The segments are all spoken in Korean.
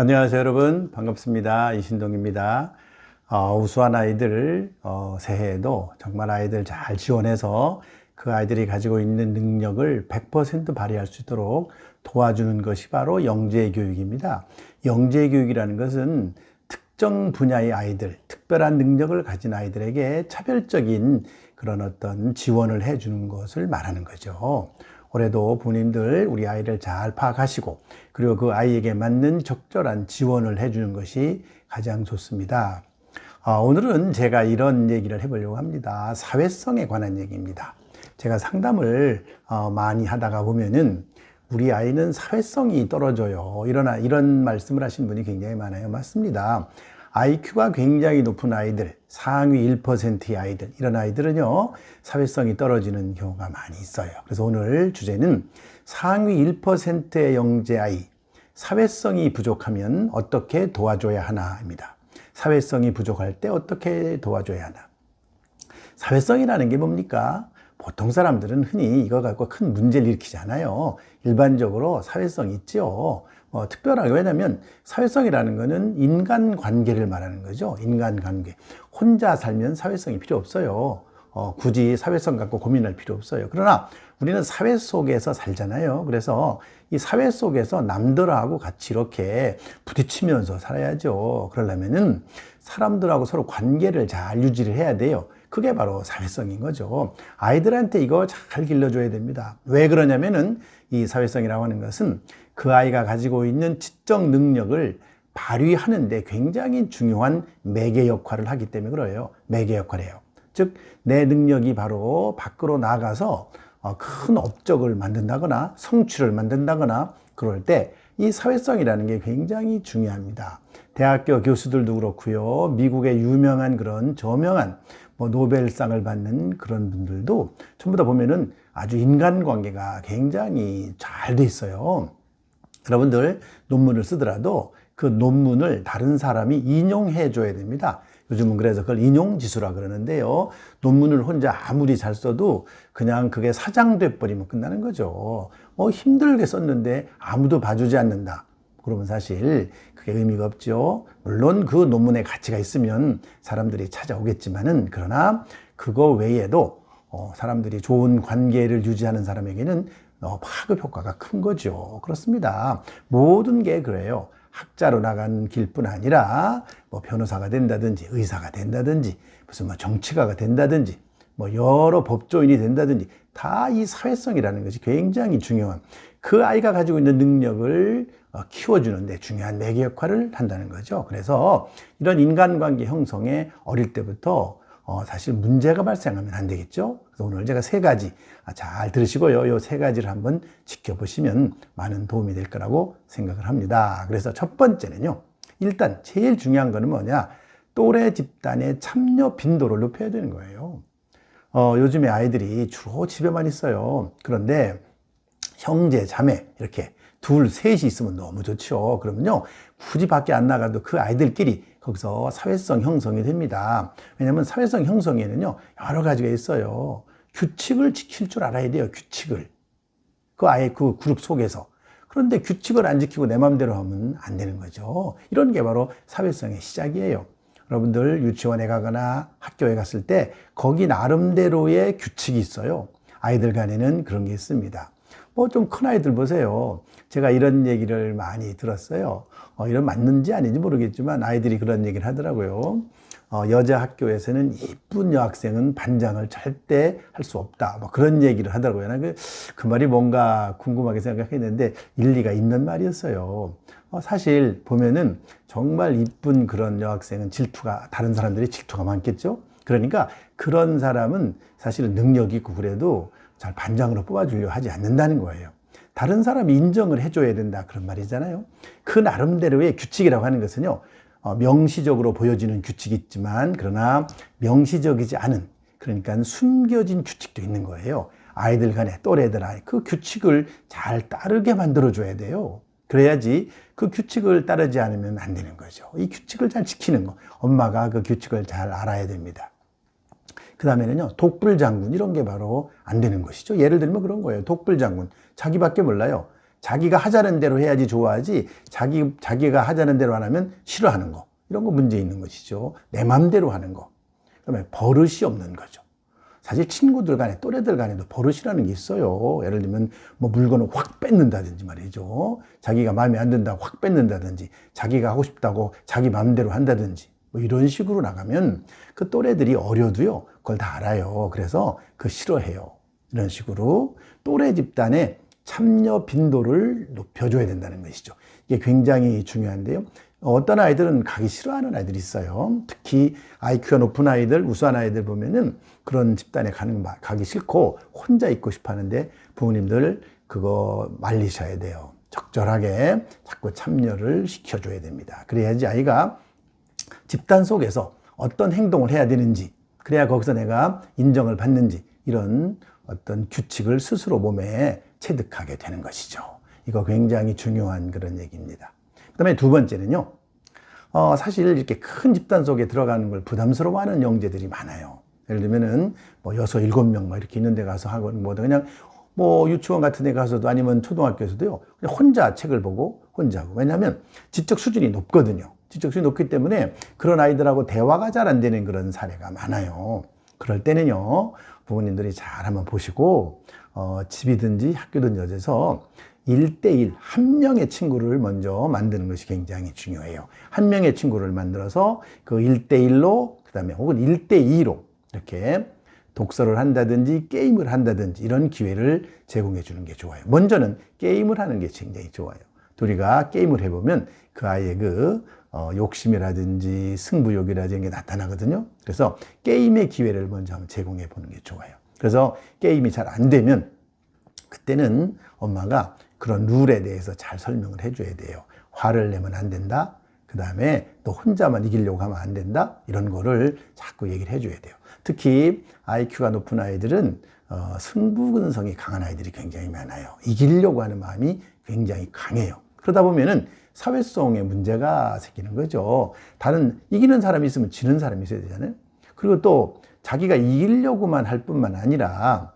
안녕하세요, 여러분. 반갑습니다. 이신동입니다. 우수한 아이들, 새해에도 정말 아이들 잘 지원해서 그 아이들이 가지고 있는 능력을 100% 발휘할 수 있도록 도와주는 것이 바로 영재교육입니다. 영재교육이라는 것은 특정 분야의 아이들, 특별한 능력을 가진 아이들에게 차별적인 그런 어떤 지원을 해주는 것을 말하는 거죠. 올해도 부모님들 우리 아이를 잘 파악하시고 그리고 그 아이에게 맞는 적절한 지원을 해주는 것이 가장 좋습니다. 오늘은 제가 이런 얘기를 해보려고 합니다. 사회성에 관한 얘기입니다. 제가 상담을 많이 하다가 보면은 우리 아이는 사회성이 떨어져요. 이런 말씀을 하신 분이 굉장히 많아요. 맞습니다. IQ가 굉장히 높은 아이들, 상위 1%의 아이들, 이런 아이들은요, 사회성이 떨어지는 경우가 많이 있어요. 그래서 오늘 주제는 상위 1%의 영재 아이, 사회성이 부족하면 어떻게 도와줘야 하나입니다. 사회성이 부족할 때 어떻게 도와줘야 하나. 사회성이라는 게 뭡니까? 보통 사람들은 흔히 이거 갖고 큰 문제를 일으키지 않아요. 일반적으로 사회성이 있죠. 특별하게, 왜냐하면 사회성이라는 거는 인간관계를 말하는 거죠. 인간관계. 혼자 살면 사회성이 필요 없어요. 굳이 사회성 갖고 고민할 필요 없어요. 그러나 우리는 사회 속에서 살잖아요. 그래서 이 사회 속에서 남들하고 같이 이렇게 부딪히면서 살아야죠. 그러려면은 사람들하고 서로 관계를 잘 유지를 해야 돼요. 그게 바로 사회성인 거죠. 아이들한테 이거 잘 길러줘야 됩니다. 왜 그러냐면은 이 사회성이라고 하는 것은 그 아이가 가지고 있는 지적 능력을 발휘하는데 굉장히 중요한 매개 역할을 하기 때문에 그래요. 매개 역할이에요. 즉, 내 능력이 바로 밖으로 나가서 큰 업적을 만든다거나 성취를 만든다거나 그럴 때 이 사회성이라는 게 굉장히 중요합니다. 대학교 교수들도 그렇고요. 미국의 유명한 그런 저명한 노벨상을 받는 그런 분들도 전부 다 보면은 아주 인간관계가 굉장히 잘 돼 있어요. 여러분들 논문을 쓰더라도 그 논문을 다른 사람이 인용해 줘야 됩니다. 요즘은 그래서 그걸 인용지수라 그러는데요. 논문을 혼자 아무리 잘 써도 그냥 그게 사장돼 버리면 끝나는 거죠. 힘들게 썼는데 아무도 봐주지 않는다. 그러면 사실 그게 의미가 없죠. 물론 그 논문에 가치가 있으면 사람들이 찾아오겠지만은, 그러나 그거 외에도 사람들이 좋은 관계를 유지하는 사람에게는 파급 효과가 큰 거죠. 그렇습니다. 모든 게 그래요. 학자로 나간 길뿐 아니라 변호사가 된다든지 의사가 된다든지 무슨 정치가가 된다든지 여러 법조인이 된다든지 다 이 사회성이라는 것이 굉장히 중요한, 그 아이가 가지고 있는 능력을 키워주는데 중요한 매개 역할을 한다는 거죠. 그래서 이런 인간관계 형성에 어릴 때부터 사실 문제가 발생하면 안 되겠죠. 그래서 오늘 제가 세 가지 잘 들으시고요. 요 세 가지를 한번 지켜보시면 많은 도움이 될 거라고 생각을 합니다. 그래서 첫 번째는요. 일단 제일 중요한 거는 뭐냐? 또래 집단의 참여 빈도를 높여야 되는 거예요. 요즘에 아이들이 주로 집에만 있어요. 그런데 형제, 자매 이렇게 둘, 셋이 있으면 너무 좋죠. 그러면요, 굳이 밖에 안 나가도 그 아이들끼리 거기서 사회성 형성이 됩니다. 왜냐하면 사회성 형성에는요, 여러 가지가 있어요. 규칙을 지킬 줄 알아야 돼요. 규칙을. 그 아이 그 그룹 속에서. 그런데 규칙을 안 지키고 내 마음대로 하면 안 되는 거죠. 이런 게 바로 사회성의 시작이에요. 여러분들 유치원에 가거나 학교에 갔을 때 거기 나름대로의 규칙이 있어요. 아이들 간에는 그런 게 있습니다. 좀 큰 아이들 보세요. 제가 이런 얘기를 많이 들었어요. 이런 맞는지 아닌지 모르겠지만 아이들이 그런 얘기를 하더라고요. 여자 학교에서는 이쁜 여학생은 반장을 절대 할 수 없다. 그런 얘기를 하더라고요. 그 말이 뭔가 궁금하게 생각했는데 일리가 있는 말이었어요. 사실 보면은 정말 이쁜 그런 여학생은 다른 사람들이 질투가 많겠죠? 그러니까 그런 사람은 사실은 능력이 있고 그래도 잘 반장으로 뽑아주려고 하지 않는다는 거예요. 다른 사람이 인정을 해줘야 된다, 그런 말이잖아요. 그 나름대로의 규칙이라고 하는 것은요, 명시적으로 보여지는 규칙이 있지만 그러나 명시적이지 않은, 그러니까 숨겨진 규칙도 있는 거예요. 아이들 간에, 또래들 아이, 그 규칙을 잘 따르게 만들어줘야 돼요. 그래야지 그 규칙을 따르지 않으면 안 되는 거죠. 이 규칙을 잘 지키는 거, 엄마가 그 규칙을 잘 알아야 됩니다. 그 다음에는요, 독불장군, 이런 게 바로 안 되는 것이죠. 예를 들면 그런 거예요. 독불장군, 자기밖에 몰라요. 자기가 하자는 대로 해야지 좋아하지, 자기가 하자는 대로 안 하면 싫어하는 거. 이런 거 문제 있는 것이죠. 내 맘대로 하는 거. 그다음에 버릇이 없는 거죠. 사실 친구들 간에, 또래들 간에도 버릇이라는 게 있어요. 예를 들면 뭐 물건을 확 뺏는다든지 말이죠. 자기가 마음에 안 든다고 확 뺏는다든지, 자기가 하고 싶다고 자기 마음대로 한다든지, 뭐 이런 식으로 나가면 그 또래들이 어려도요, 그걸 다 알아요. 그래서 그 싫어해요. 이런 식으로 또래 집단의 참여 빈도를 높여줘야 된다는 것이죠. 이게 굉장히 중요한데요. 어떤 아이들은 가기 싫어하는 아이들이 있어요. 특히 IQ가 높은 아이들, 우수한 아이들 보면은 그런 집단에 가기 싫고 혼자 있고 싶어 하는데, 부모님들 그거 말리셔야 돼요. 적절하게 자꾸 참여를 시켜줘야 됩니다. 그래야지 아이가 집단 속에서 어떤 행동을 해야 되는지, 그래야 거기서 내가 인정을 받는지, 이런 어떤 규칙을 스스로 몸에 체득하게 되는 것이죠. 이거 굉장히 중요한 그런 얘기입니다. 그 다음에 두 번째는요, 사실 이렇게 큰 집단 속에 들어가는 걸 부담스러워하는 형제들이 많아요. 예를 들면은 뭐 6, 7명 뭐 이렇게 있는 데 가서 하고, 뭐 그냥 뭐 유치원 같은 데 가서도, 아니면 초등학교에서도요, 그냥 혼자 책을 보고 혼자 하고. 왜냐하면 지적 수준이 높거든요. 지적 수준이 높기 때문에 그런 아이들하고 대화가 잘 안 되는 그런 사례가 많아요. 그럴 때는요, 부모님들이 잘 한번 보시고, 집이든지 학교든지 어디서 1대1, 한 명의 친구를 먼저 만드는 것이 굉장히 중요해요. 한 명의 친구를 만들어서 그 1대1로, 그 다음에 혹은 1대2로 이렇게 독서를 한다든지 게임을 한다든지 이런 기회를 제공해 주는 게 좋아요. 먼저는 게임을 하는 게 굉장히 좋아요. 둘이가 게임을 해보면 그 아이의 그 욕심이라든지 승부욕이라든지 이런 게 나타나거든요. 그래서 게임의 기회를 먼저 한번 제공해 보는 게 좋아요. 그래서 게임이 잘 안 되면 그때는 엄마가 그런 룰에 대해서 잘 설명을 해줘야 돼요. 화를 내면 안 된다. 그 다음에 또 혼자만 이기려고 하면 안 된다. 이런 거를 자꾸 얘기를 해줘야 돼요. 특히 IQ가 높은 아이들은 승부근성이 강한 아이들이 굉장히 많아요. 이기려고 하는 마음이 굉장히 강해요. 그러다 보면은 사회성에 문제가 생기는 거죠. 다른 이기는 사람이 있으면 지는 사람이 있어야 되잖아요. 그리고 또 자기가 이기려고만 할 뿐만 아니라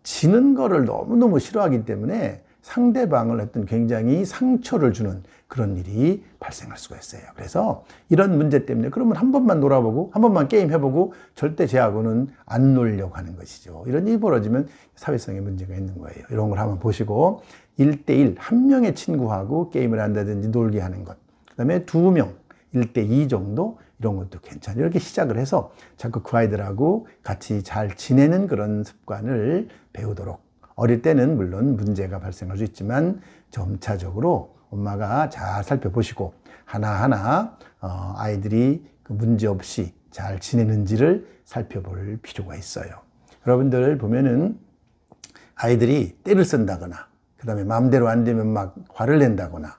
지는 거를 너무너무 싫어하기 때문에 상대방을 어떤 굉장히 상처를 주는 그런 일이 발생할 수가 있어요. 그래서 이런 문제 때문에 그러면 한 번만 놀아보고 한 번만 게임 해보고 절대 쟤하고는 안 놀려고 하는 것이죠. 이런 일이 벌어지면 사회성에 문제가 있는 거예요. 이런 걸 한번 보시고 1대1, 한 명의 친구하고 게임을 한다든지 놀게 하는 것, 그 다음에 2명, 1대2 정도, 이런 것도 괜찮아요. 이렇게 시작을 해서 자꾸 그 아이들하고 같이 잘 지내는 그런 습관을 배우도록, 어릴 때는 물론 문제가 발생할 수 있지만 점차적으로 엄마가 잘 살펴보시고 하나하나 아이들이 그 문제 없이 잘 지내는지를 살펴볼 필요가 있어요. 여러분들 보면은 아이들이 떼를 쓴다거나, 그 다음에 마음대로 안 되면 막 화를 낸다거나,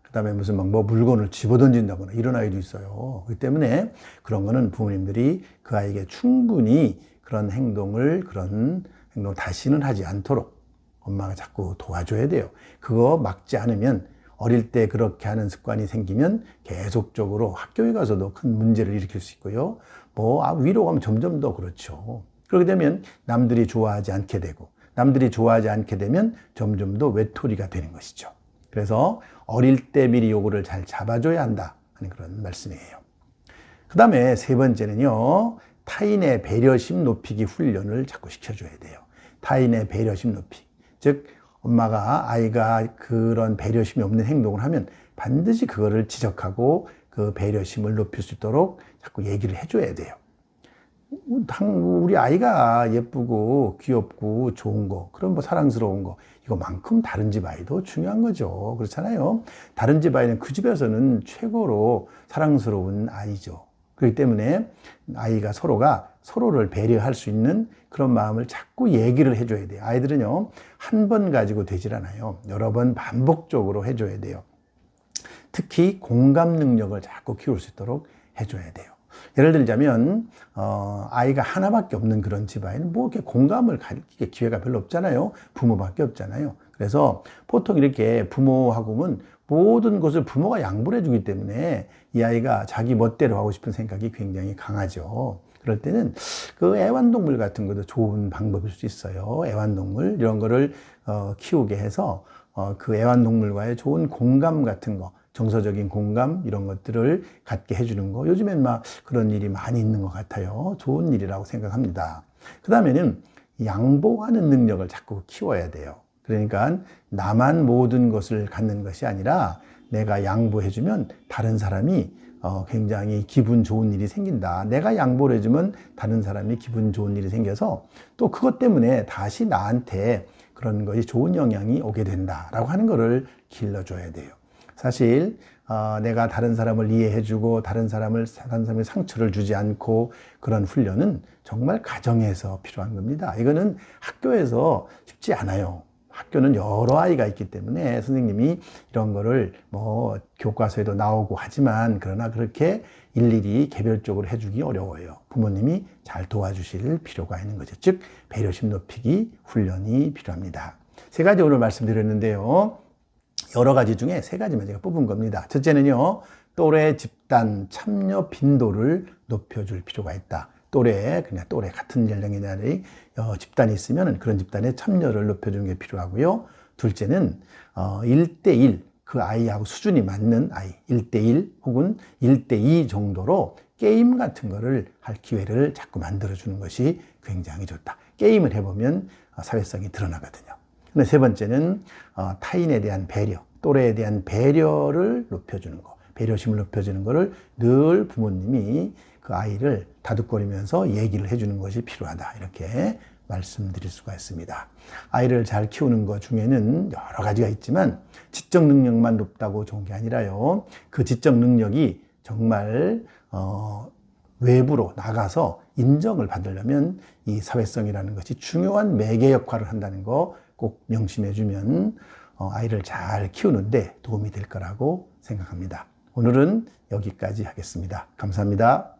그 다음에 무슨 막 뭐 물건을 집어던진다거나 이런 아이도 있어요. 그렇기 때문에 그런 거는 부모님들이 그 아이에게 충분히 그런 행동 다시는 하지 않도록 엄마가 자꾸 도와줘야 돼요. 그거 막지 않으면 어릴 때 그렇게 하는 습관이 생기면 계속적으로 학교에 가서도 큰 문제를 일으킬 수 있고요. 위로 가면 점점 더 그렇죠. 그렇게 되면 남들이 좋아하지 않게 되고, 남들이 좋아하지 않게 되면 점점 더 외톨이가 되는 것이죠. 그래서 어릴 때 미리 요거를 잘 잡아줘야 한다 하는 그런 말씀이에요. 그 다음에 세 번째는요, 타인의 배려심 높이기 훈련을 자꾸 시켜줘야 돼요. 타인의 배려심 높이기. 즉, 엄마가 아이가 그런 배려심이 없는 행동을 하면 반드시 그거를 지적하고 그 배려심을 높일 수 있도록 자꾸 얘기를 해줘야 돼요. 우리 아이가 예쁘고 귀엽고 좋은 거, 그런 사랑스러운 거, 이거만큼 다른 집 아이도 중요한 거죠. 그렇잖아요. 다른 집 아이는 그 집에서는 최고로 사랑스러운 아이죠. 그렇기 때문에 아이가 서로를 배려할 수 있는 그런 마음을 자꾸 얘기를 해줘야 돼요. 아이들은요, 한 번 가지고 되질 않아요. 여러 번 반복적으로 해줘야 돼요. 특히 공감 능력을 자꾸 키울 수 있도록 해줘야 돼요. 예를 들자면 아이가 하나밖에 없는 그런 집안에는 이렇게 공감을 가질 기회가 별로 없잖아요. 부모밖에 없잖아요. 그래서 보통 이렇게 부모하고는 모든 것을 부모가 양보를 해주기 때문에 이 아이가 자기 멋대로 하고 싶은 생각이 굉장히 강하죠. 그럴 때는 그 애완동물 같은 것도 좋은 방법일 수 있어요. 애완동물 이런 거를 키우게 해서 그 애완동물과의 좋은 공감 같은 거, 정서적인 공감 이런 것들을 갖게 해주는 거, 요즘엔 막 그런 일이 많이 있는 것 같아요. 좋은 일이라고 생각합니다. 그 다음에는 양보하는 능력을 자꾸 키워야 돼요. 그러니까 나만 모든 것을 갖는 것이 아니라 내가 양보해주면 다른 사람이 굉장히 기분 좋은 일이 생긴다. 내가 양보를 해주면 다른 사람이 기분 좋은 일이 생겨서 또 그것 때문에 다시 나한테 그런 것이 좋은 영향이 오게 된다라고 하는 것을 길러줘야 돼요. 사실 내가 다른 사람을 이해해주고 다른 사람의 상처를 주지 않고 그런 훈련은 정말 가정에서 필요한 겁니다. 이거는 학교에서 쉽지 않아요. 학교는 여러 아이가 있기 때문에 선생님이 이런 거를 뭐 교과서에도 나오고 하지만 그러나 그렇게 일일이 개별적으로 해주기 어려워요. 부모님이 잘 도와주실 필요가 있는 거죠. 즉 배려심 높이기 훈련이 필요합니다. 세 가지 오늘 말씀드렸는데요. 여러 가지 중에 세 가지만 제가 뽑은 겁니다. 첫째는요, 또래 집단 참여 빈도를 높여줄 필요가 있다. 또래 같은 연령의 집단이 있으면 그런 집단의 참여를 높여주는 게 필요하고요. 둘째는 1대1, 그 아이하고 수준이 맞는 아이, 1대1 혹은 1대2 정도로 게임 같은 거를 할 기회를 자꾸 만들어주는 것이 굉장히 좋다. 게임을 해보면 사회성이 드러나거든요. 근데 세 번째는 타인에 대한 배려, 또래에 대한 배려를 높여주는 거, 배려심을 높여주는 거를 늘 부모님이 그 아이를 다독거리면서 얘기를 해주는 것이 필요하다. 이렇게 말씀드릴 수가 있습니다. 아이를 잘 키우는 것 중에는 여러 가지가 있지만 지적 능력만 높다고 좋은 게 아니라요. 그 지적 능력이 정말 외부로 나가서 인정을 받으려면 이 사회성이라는 것이 중요한 매개 역할을 한다는 거 꼭 명심해 주면 아이를 잘 키우는데 도움이 될 거라고 생각합니다. 오늘은 여기까지 하겠습니다. 감사합니다.